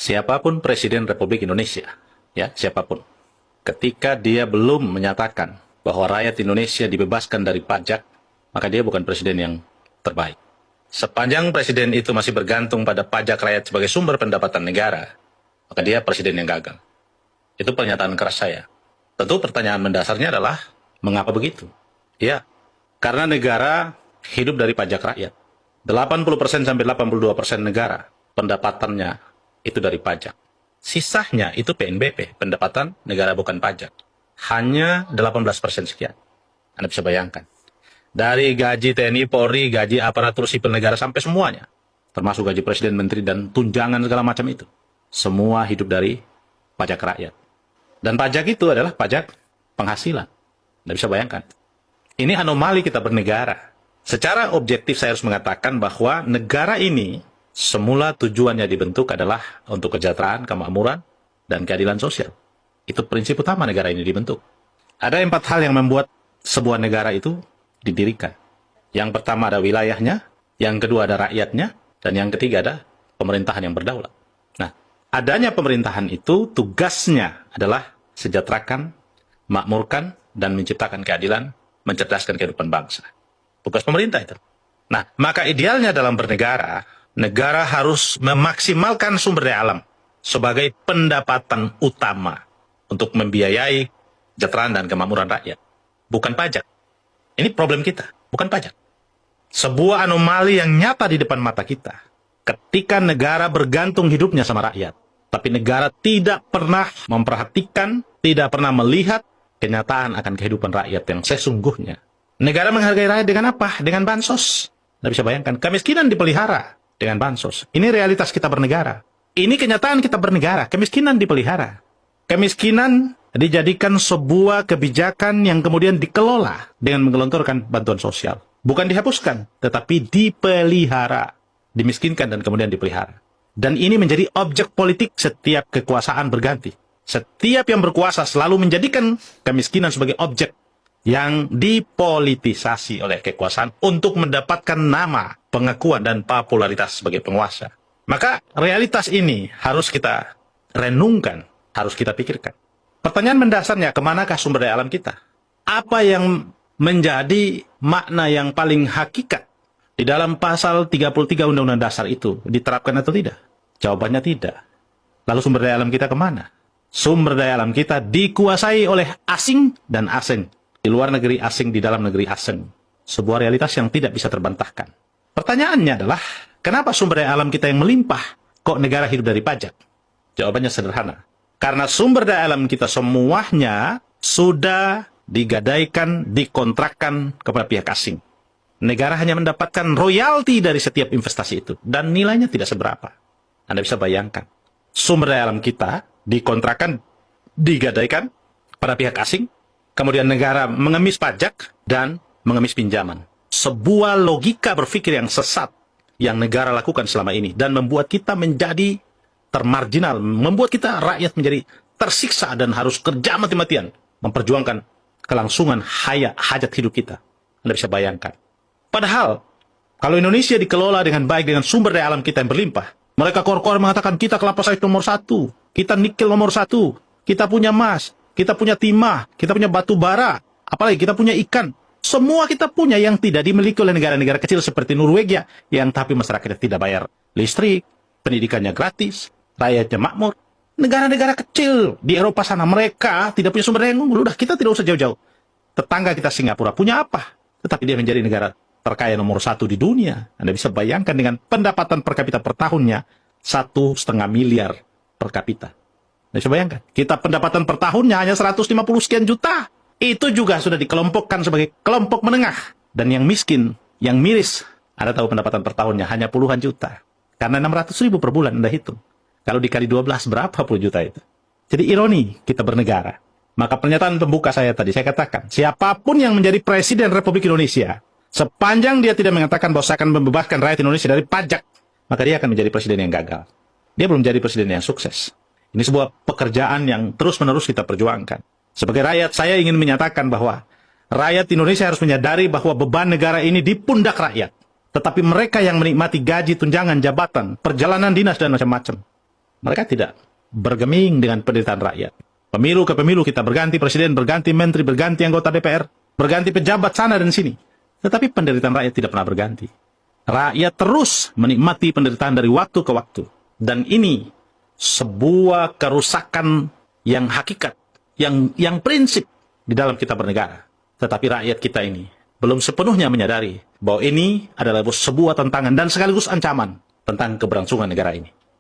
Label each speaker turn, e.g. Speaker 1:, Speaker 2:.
Speaker 1: siapapun Presiden Republik Indonesia, ya siapapun, ketika dia belum menyatakan bahwa rakyat Indonesia dibebaskan dari pajak, maka dia bukan presiden yang terbaik. Sepanjang presiden itu masih bergantung pada pajak rakyat sebagai sumber pendapatan negara, maka dia presiden yang gagal. Itu pernyataan keras saya. Tentu pertanyaan mendasarnya adalah, mengapa begitu? Ya, karena negara hidup dari pajak rakyat. 80% sampai 82% negara pendapatannya itu dari pajak. Sisanya itu PNBP, pendapatan negara bukan pajak. Hanya 18% sekian. Anda bisa bayangkan. Dari gaji TNI, Polri, gaji aparatur sipil negara sampai semuanya. Termasuk gaji presiden, menteri, dan tunjangan segala macam itu. Semua hidup dari pajak rakyat. Dan pajak itu adalah pajak penghasilan. Anda bisa bayangkan. Ini anomali kita bernegara. Secara objektif saya harus mengatakan bahwa negara ini semula tujuannya dibentuk adalah untuk kesejahteraan, kemakmuran, dan keadilan sosial. Itu prinsip utama negara ini dibentuk. Ada 4 hal yang membuat sebuah negara itu didirikan. Yang pertama ada wilayahnya, yang kedua ada rakyatnya, dan yang ketiga ada pemerintahan yang berdaulat. Nah, adanya pemerintahan itu tugasnya adalah sejahterakan, makmurkan, dan menciptakan keadilan, mencerdaskan kehidupan bangsa. Tugas pemerintah itu. Nah, maka idealnya dalam bernegara, negara harus memaksimalkan sumber daya alam sebagai pendapatan utama untuk membiayai kesejahteraan dan kemakmuran rakyat. Bukan pajak. Ini problem kita, bukan pajak. Sebuah anomali yang nyata di depan mata kita. Ketika negara bergantung hidupnya sama rakyat, tapi negara tidak pernah memperhatikan, tidak pernah melihat kenyataan akan kehidupan rakyat yang sesungguhnya. Negara menghargai rakyat dengan apa? Dengan bansos. Anda bisa bayangkan, kemiskinan dipelihara dengan bansos. Ini realitas kita bernegara. Ini kenyataan kita bernegara, kemiskinan dipelihara. Kemiskinan dijadikan sebuah kebijakan yang kemudian dikelola dengan menggelontorkan bantuan sosial. Bukan dihapuskan, tetapi dipelihara. Dimiskinkan dan kemudian dipelihara. Dan ini menjadi objek politik setiap kekuasaan berganti. Setiap yang berkuasa selalu menjadikan kemiskinan sebagai objek yang dipolitisasi oleh kekuasaan untuk mendapatkan nama, pengakuan, dan popularitas sebagai penguasa. Maka realitas ini harus kita renungkan, harus kita pikirkan. Pertanyaan mendasarnya, kemanakah sumber daya alam kita? Apa yang menjadi makna yang paling hakikat di dalam pasal 33 Undang-Undang Dasar itu diterapkan atau tidak? Jawabannya tidak. Lalu sumber daya alam kita kemana? Sumber daya alam kita dikuasai oleh asing dan asing. Di luar negeri asing, di dalam negeri asing. Sebuah realitas yang tidak bisa terbantahkan. Pertanyaannya adalah, kenapa sumber daya alam kita yang melimpah, kok negara hidup dari pajak? Jawabannya sederhana. Karena sumber daya alam kita semuanya sudah digadaikan, dikontrakkan kepada pihak asing. Negara hanya mendapatkan royalti dari setiap investasi itu. Dan nilainya tidak seberapa. Anda bisa bayangkan. Sumber daya alam kita dikontrakkan, digadaikan pada pihak asing. Kemudian negara mengemis pajak dan mengemis pinjaman. Sebuah logika berpikir yang sesat yang negara lakukan selama ini. Dan membuat kita menjadi termarginal. Membuat kita rakyat menjadi tersiksa dan harus kerja mati-matian. Memperjuangkan kelangsungan hajat hidup kita. Anda bisa bayangkan. Padahal, kalau Indonesia dikelola dengan baik dengan sumber daya alam kita yang berlimpah. Mereka kor-kor mengatakan kita kelapa sawit nomor 1. Kita nikel nomor 1. Kita punya emas. Kita punya timah, kita punya batu bara, apalagi kita punya ikan. Semua kita punya yang tidak dimiliki oleh negara-negara kecil seperti Norwegia, yang tapi masyarakatnya tidak bayar listrik, pendidikannya gratis, rakyatnya makmur. Negara-negara kecil di Eropa sana, mereka tidak punya sumber daya yang unggul. Udah, kita tidak usah jauh-jauh. Tetangga kita Singapura punya apa? Tetapi dia menjadi negara terkaya nomor 1 di dunia. Anda bisa bayangkan dengan pendapatan per kapita per tahunnya 1,5 miliar per kapita. Bisa bayangkan, kita pendapatan per tahunnya hanya 150 sekian juta. Itu juga sudah dikelompokkan sebagai kelompok menengah. Dan yang miskin, yang miris, Anda tahu pendapatan per tahunnya hanya puluhan juta. Karena 600.000 per bulan Anda hitung. Kalau dikali 12, berapa puluh juta itu? Jadi ironi kita bernegara. Maka pernyataan pembuka saya tadi, saya katakan, siapapun yang menjadi Presiden Republik Indonesia, sepanjang dia tidak mengatakan bahwa saya akan membebaskan rakyat Indonesia dari pajak, maka dia akan menjadi presiden yang gagal. Dia belum jadi presiden yang sukses. Ini sebuah pekerjaan yang terus-menerus kita perjuangkan. Sebagai rakyat, saya ingin menyatakan bahwa rakyat Indonesia harus menyadari bahwa beban negara ini di pundak rakyat. Tetapi mereka yang menikmati gaji, tunjangan, jabatan, perjalanan dinas, dan macam-macam. Mereka tidak bergeming dengan penderitaan rakyat. Pemilu ke pemilu kita berganti presiden, berganti menteri, berganti anggota DPR, berganti pejabat sana dan sini. Tetapi penderitaan rakyat tidak pernah berganti. Rakyat terus menikmati penderitaan dari waktu ke waktu. Dan ini sebuah kerusakan yang hakikat, yang prinsip di dalam kita bernegara. Tetapi rakyat kita ini belum sepenuhnya menyadari bahwa ini adalah sebuah tantangan dan sekaligus ancaman tentang keberlangsungan negara ini.